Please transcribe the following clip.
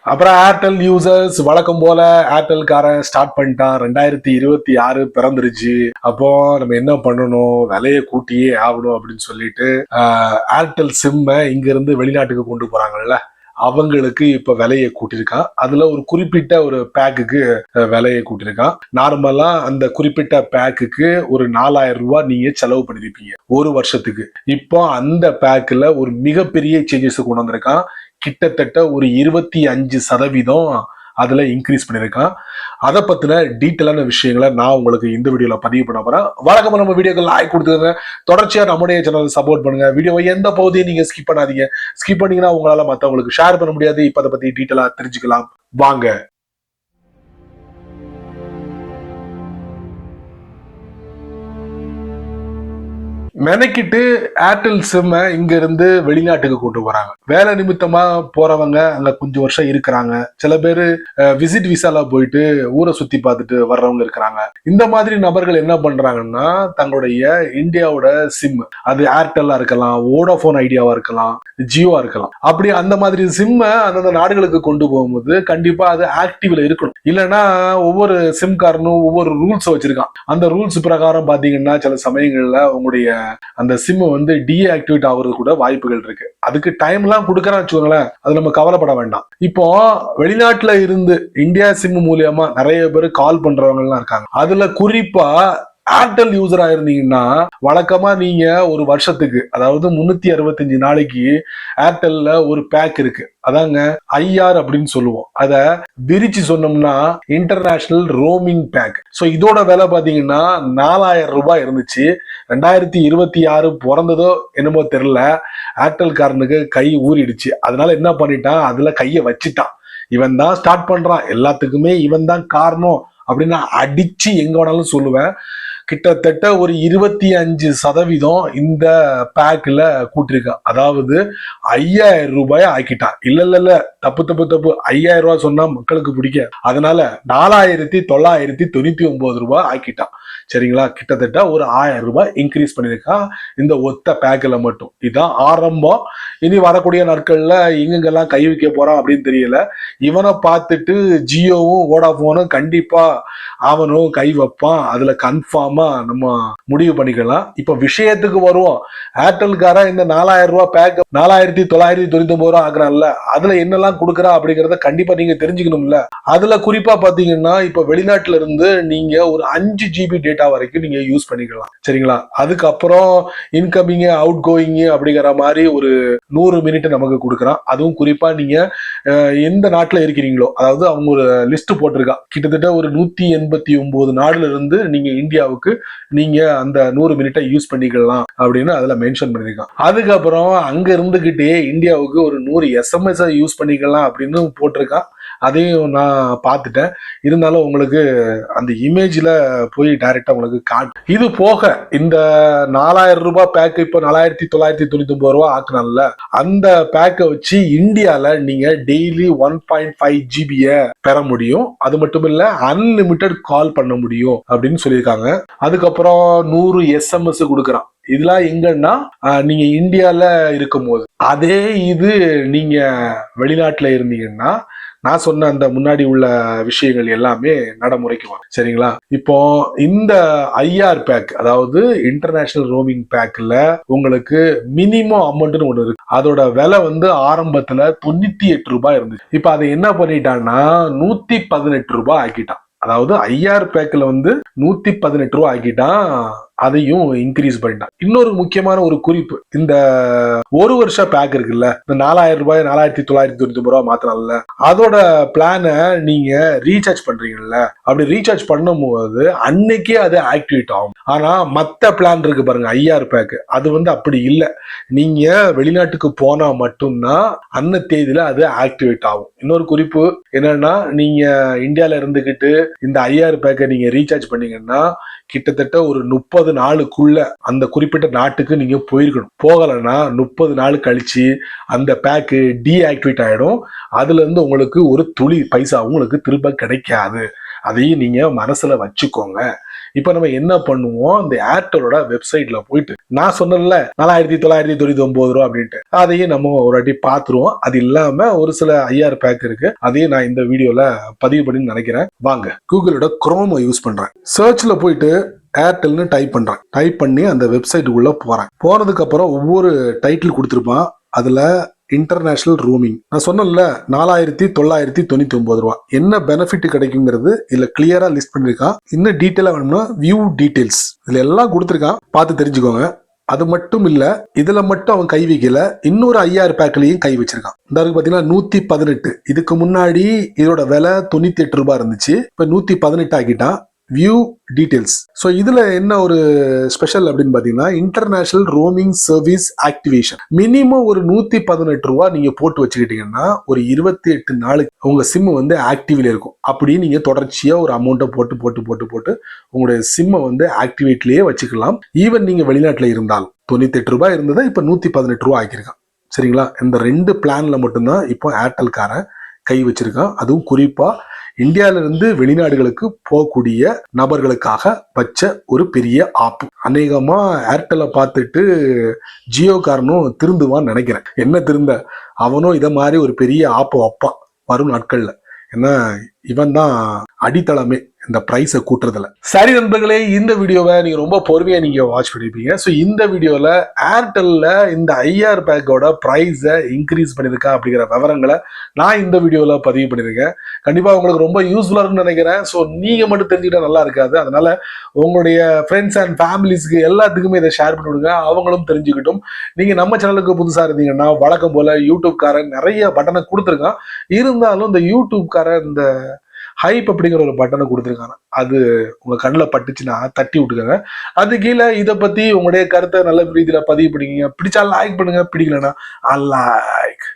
அப்புறம் Airtel users வழக்கம் போல ஏர்டெல்காரன் ஸ்டார்ட் பண்ணிட்டான். 2026 பிறந்துருச்சு. அப்போ நம்ம என்ன பண்ணணும், விலையை கூட்டியே ஆகணும் அப்படின்னு சொல்லிட்டு ஏர்டெல் சிம்மை இங்க இருந்து வெளிநாட்டுக்கு கொண்டு போறாங்கல்ல, அவங்களுக்கு இப்ப விலையை கூட்டியிருக்கான். அதுல ஒரு குறிப்பிட்ட ஒரு பேக்குக்கு விலையை கூட்டியிருக்கான். நார்மலா அந்த குறிப்பிட்ட பேக்குக்கு ஒரு 4000 ரூபாய் நீங்க செலவு பண்ணிருப்பீங்க ஒரு வருஷத்துக்கு. இப்போ அந்த பேக்ல ஒரு மிகப்பெரிய சேஞ்சஸ் கொண்டு வந்திருக்கான். கிட்டத்தட்ட ஒரு 25% அதுல இன்க்ரீஸ் பண்ணிருக்கான். அதை பத்தின டீட்டெயிலான விஷயங்களை நான் உங்களுக்கு இந்த வீடியோல பதிவு பண்ண போறேன். வழக்கமா நம்ம வீடியோக்கு லைக் கொடுத்துருங்க, தொடர்ச்சியா நம்முடைய சேனலை சப்போர்ட் பண்ணுங்க. வீடியோவை எந்த பகுதியும் நீங்க ஸ்கிப் பண்ணாதீங்க. ஸ்கிப் பண்ணீங்கன்னா உங்களால மத்தவங்களுக்கு ஷேர் பண்ண முடியாது. இப்ப அதை பத்தி டீட்டெயிலா தெரிஞ்சுக்கலாம் வாங்க. மெனக்கிட்டு ஏர்டெல் சிம்ம இங்க இருந்து வெளிநாட்டுக்கு கொண்டு போறாங்க. வேலை நிமித்தமா போறவங்க அங்க கொஞ்சம் வருஷம் இருக்கிறாங்க. சில பேரு விசிட் விசால போயிட்டு ஊரை சுத்தி பார்த்துட்டு வர்றவங்க இருக்கிறாங்க. இந்த மாதிரி நபர்கள் என்ன பண்றாங்கன்னா, தங்களுடைய இந்தியாவோட சிம், அது ஏர்டெல்லா இருக்கலாம், வோடாபோன் ஐடியாவா இருக்கலாம், ஜியோவா இருக்கலாம், அப்படி அந்த மாதிரி சிம்ம அந்தந்த நாடுகளுக்கு கொண்டு போகும்போது கண்டிப்பா அது ஆக்டிவ்ல இருக்கணும். இல்லைன்னா ஒவ்வொரு சிம் காரனும் ஒவ்வொரு ரூல்ஸ் வச்சிருக்கான். அந்த ரூல்ஸ் பிரகாரம் பாத்தீங்கன்னா சில சமயங்கள்ல உங்களுடைய அந்த சிம் வந்து டீஆக்டிவேட் ஆகுறது கூட வாய்ப்புகள் இருக்கு. அதுக்கு டைம் எல்லாம் கொடுக்கறான்னு வச்சுக்கோங்களேன், அது நம்ம கவலைப்பட வேண்டாம். இப்போ வெளிநாட்டுல இருந்து இந்தியா சிம் மூலியமா நிறைய பேர் கால் பண்றவங்க எல்லாம் இருக்காங்க. அதுல குறிப்பா ஏர்டெல் யூசரா இருந்தீங்கன்னா வழக்கமா நீங்க ஒரு வருஷத்துக்கு, அதாவது 365 நாளைக்கு ஏர்டெல்ல ஒரு பேக் இருக்கு. அதாங்க ஐஆர் அப்படின்னு சொல்லுவோம். அத விரிச்சு சொன்னோம்னா இன்டர்நேஷனல் ரோமிங் பேக். சோ இதோட விலை பாத்தீங்கன்னா 4000 ரூபாய் இருந்துச்சு. 2026 பிறந்ததோ என்னமோ தெரியல, ஏர்டெல் காரனுக்கு கை ஊறிடுச்சு. அதனால என்ன பண்ணிட்டான், அதுல கைய வச்சுட்டான். இவன் தான் ஸ்டார்ட் பண்றான், எல்லாத்துக்குமே இவன் தான் காரணம் அப்படின்னு அடிச்சு எங்க வேணாலும் சொல்லுவேன். கிட்டத்தட்ட ஒரு 25% இந்த பேக்ல கூட்டிருக்கான். அதாவது 5000 ரூபாய் ஆக்கிட்டான். இல்ல தப்பு 5000 ரூபாய் சொன்னா மக்களுக்கு பிடிக்காது. அதனால 4999 ரூபாய் ஆக்கிட்டான். சரிங்களா, கிட்டத்தட்ட ஒரு 1000 ரூபாய் இன்க்ரீஸ் பண்ணிருக்கான் இந்த ஒத்த பேக்ல மட்டும். இதுதான் ஆரம்பம். இனி வரக்கூடிய நாட்கள்ல எங்கெங்கெல்லாம் கை வைக்க போறான் அப்படின்னு தெரியல. இவனை பார்த்துட்டு ஜியோவும் வோடாபோனும் கண்டிப்பா அவனும் கை வைப்பான். அதுல கன்ஃபார்மா நம்ம முடிவு பண்ணிக்கலாம். இப்ப விஷயத்துக்கு வருவோம். ஏர்டெல்காரன் இந்த 4000 ரூபாய் பேக் 4999 ரூபாய் ஆகுறான்ல, அதுல என்னெல்லாம் கொடுக்குறா அப்படிங்கறத கண்டிப்பா நீங்க தெரிஞ்சுக்கணும்ல. அதுல குறிப்பா பாத்தீங்கன்னா இப்ப வெளிநாட்டுல இருந்து நீங்க ஒரு 5 GB டேட்டா வரைக்கும் நீங்க யூஸ் பண்ணிக்கலாம். சரிங்களா, அதுக்கப்புறம் இன்கமிங் அவுட் கோயிங் அப்படிங்கிற மாதிரி ஒரு 100 மினிட் நமக்கு கொடுக்குறான். அதுவும் குறிப்பா நீங்க எந்த நாட்டுல இருக்கிறீங்களோ, அதாவது அவங்க ஒரு லிஸ்ட் போட்டிருக்கா, கிட்டத்தட்ட ஒரு 189 நாடுல இருந்து நீங்க இந்தியாவுக்கு நீங்க அந்த 100 மினிட்டை யூஸ் பண்ணிக்கலாம் அப்படின்னு அதுல மென்ஷன் பண்ணிருக்கான். அதுக்கப்புறம் அங்க இருந்துகிட்டே இந்தியாவுக்கு ஒரு 100 SMS யூஸ் பண்ணிக்கலாம் அப்படின்னு போட்டிருக்கான். அதையும் நான் பார்த்துட்டேன். இருந்தாலும் உங்களுக்கு அந்த இமேஜ்ல போய் டைரக்டா உங்களுக்கு காட்டு. இது போக இந்த 4000 ரூபாய் பேக் இப்ப 4999 ரூபாய் ஆக்குனால, அந்த பேக்கை வச்சு இந்தியால நீங்க டெய்லி 1.5 GB பெற முடியும். அது மட்டும் இல்ல, அன்லிமிட்டெட் கால் பண்ண முடியும் அப்படின்னு சொல்லியிருக்காங்க. அதுக்கப்புறம் 100 SMS கொடுக்குறான். இதெல்லாம் எங்கன்னா நீங்க இந்தியால இருக்கும் போது. அதே இது நீங்க வெளிநாட்டுல இருந்தீங்கன்னா நான் சொன்ன அந்த முன்னாடி உள்ள விஷயங்கள் எல்லாமே நடைமுறைக்கு வரும். சரிங்களா, இப்போ இந்த ஐஆர் பேக், அதாவது இன்டர்நேஷனல் ரோமிங் பேக்ல உங்களுக்கு மினிமம் அமௌண்ட்னு ஒண்ணு இருக்கு. அதோட விலை வந்து ஆரம்பத்துல 98 ரூபாய் இருந்துச்சு. இப்ப அதை என்ன பண்ணிட்டான்னா 118 ரூபாய் ஆக்கிட்டான். அதாவது ஐஆர் பேக்ல வந்து 118 ரூபாய் ஆக்கிட்டான். அதையும் இன்க்ரீஸ் பண்ணிட்டான். இன்னொரு முக்கியமான ஒரு குறிப்பு, இந்த ஒரு வருஷ பேக் இருக்குல்ல, இந்த 4000 ரூபாய் 4999 ரூபாய் மாத்தினால, அதோட பிளானை நீங்க ரீசார்ஜ் பண்றீங்கல்ல, அப்படி ரீசார்ஜ் பண்ணும் போது அன்னைக்கே அது ஆக்டிவேட் ஆகும். ஆனா மத்த பிளான் இருக்கு பாருங்க, ஐஆர் பேக், அது வந்து அப்படி இல்லை. நீங்க வெளிநாட்டுக்கு போனா மட்டும்தான் அந்த தேதியில அது ஆக்டிவேட் ஆகும். இன்னொரு குறிப்பு என்னன்னா, நீங்க இந்தியால இருந்துகிட்டு இந்த ஐஆர் பேக்கை நீங்க ரீசார்ஜ் பண்ணீங்கன்னா கிட்டத்தட்ட ஒரு 30 30 நாளுக்குள்ள அந்த குறிப்பிட்ட நாட்டுக்கு நீங்க போயிருக்கணும். போகலைன்னா 30 நாள் கழிச்சு அந்த பேக்கு டீஆக்டிவேட் ஆயிடும். அதுல இருந்து உங்களுக்கு ஒரு துளி பைசா உங்களுக்கு திரும்ப கிடைக்காது. அதையும் நீங்க மனசுல வச்சுக்கோங்க. இப்ப நம்ம என்ன பண்ணுவோம், இந்த ஏர்டெலோட வெப்சைட்ல போயிட்டு நான் சொன்னேன்ல 4999 ரூபா அப்படின்ட்டு, அதையும் நம்ம ஒரு வாட்டி பாத்துருவோம். அது இல்லாம ஒரு சில ஐஆர் பேக் இருக்கு, அதையும் நான் இந்த வீடியோல பதிவு பண்ணி நினைக்கிறேன். வாங்க, கூகுளோட குரோம் யூஸ் பண்றேன். சர்ச்ல போயிட்டு ஏர்டெல்னு டைப் பண்றேன். டைப் பண்ணி அந்த வெப்சைட்டுக்குள்ள போறேன். போனதுக்கு அப்புறம் ஒவ்வொரு டைட்டில் கொடுத்துருப்பான். அதுல இன்டர்நேஷனல் ரோமிங் நான் சொன்னேன்ல 4999 ரூபா. என்ன பெனிஃபிட் கிடைக்குங்கிறது இதுல கிளியரா லிஸ்ட் பண்ணிருக்கான். இன்னும் டீட்டெயிலா வேணும்னா வியூ டீடைல்ஸ் இதுல எல்லாம் கொடுத்துருக்கான், பார்த்து தெரிஞ்சுக்கோங்க. அது மட்டும் இல்ல, இதுல மட்டும் அவன் கை வைக்கல, இன்னொரு 5000 பேக்லயும் கை வச்சிருக்கான். இந்த பாத்தீங்கன்னா 118. இதுக்கு முன்னாடி இதோட விலை 98 ரூபாய் இருந்துச்சு, இப்ப 118 ஆக்கிட்டான். View details. ஸோ இதுல என்ன ஒரு ஸ்பெஷல் அப்படின்னு பாத்தீங்கன்னா, international roaming service activation. Minimum ஒரு 118 ரூபா நீங்க போட்டு வச்சுக்கிட்டீங்கன்னா ஒரு 28 நாளுக்கு உங்க சிம் வந்து ஆக்டிவ்ல இருக்கும். அப்படி நீங்க தொடர்ச்சியா ஒரு அமௌண்ட்டை போட்டு போட்டு போட்டு போட்டு உங்களுடைய சிம்மை வந்து ஆக்டிவேட்லயே வச்சுக்கலாம். ஈவன் நீங்க வெளிநாட்டுல இருந்தாலும் 98 ரூபாய் இருந்ததை இப்ப 118 ரூபாய் ஆக்கியிருக்கான். சரிங்களா? இந்த 2 பிளான்ல மட்டும்தான் இப்போ ஏர்டெல்காரன் கை வச்சிருக்கான். அதுவும் குறிப்பா இந்தியாவில இருந்து வெளிநாடுகளுக்கு போகக்கூடிய நபர்களுக்காக வச்ச ஒரு பெரிய ஆப். அநேகமா ஏர்டெல்லை பார்த்துட்டு ஜியோ காரனும் திருந்துவான்னு நினைக்கிறேன். என்ன திருந்த, அவனும் இதை மாதிரி ஒரு பெரிய ஆப் வைப்பான் வரும் நாட்கள்ல. ஏன்னா இவன் தான் அடித்தளமே இந்த பிரைஸை கூட்டுறதுல. சரி நண்பர்களே, இந்த வீடியோவை நீங்க ரொம்ப பொறுமையா நீங்க வாட்ச் பண்ணிருப்பீங்க. ஸோ இந்த வீடியோல ஏர்டெல்ல இந்த ஐஆர் பேக்கோட பிரைஸை இன்க்ரீஸ் பண்ணிருக்கா அப்படிங்கிற விவரங்களை நான் இந்த வீடியோல பதிவு பண்ணிருக்கேன். கண்டிப்பா உங்களுக்கு ரொம்ப யூஸ்ஃபுல்லா இருக்குன்னு நினைக்கிறேன். ஸோ நீங்க மட்டும் தெரிஞ்சுக்கிட்டா நல்லா இருக்காது. அதனால உங்களுடைய ஃப்ரெண்ட்ஸ் அண்ட் ஃபேமிலிஸ்க்கு எல்லாத்துக்குமே இதை ஷேர் பண்ணி விடுங்க, அவங்களும் தெரிஞ்சுக்கிட்டும். நீங்க நம்ம சேனலுக்கு புதுசா இருந்தீங்கன்னா வழக்கம் போல யூடியூப்காரன் நிறைய பட்டனை கொடுத்துருக்கான். இருந்தாலும் இந்த யூடியூப்காரன் இந்த ஹைப் அப்படிங்கிற ஒரு பட்டனை கொடுத்துருக்காங்க. அது உங்க கண்ணில் பட்டுச்சுன்னா தட்டி விட்டுக்கோங்க. அது கீழே இதை பத்தி உங்களுடைய கருத்தை நல்ல ரீதியில பதிவு பண்ணிக்கங்க. பிடிச்சா லைக் பண்ணுங்க, பிடிக்கலன்னா அன்லைக்.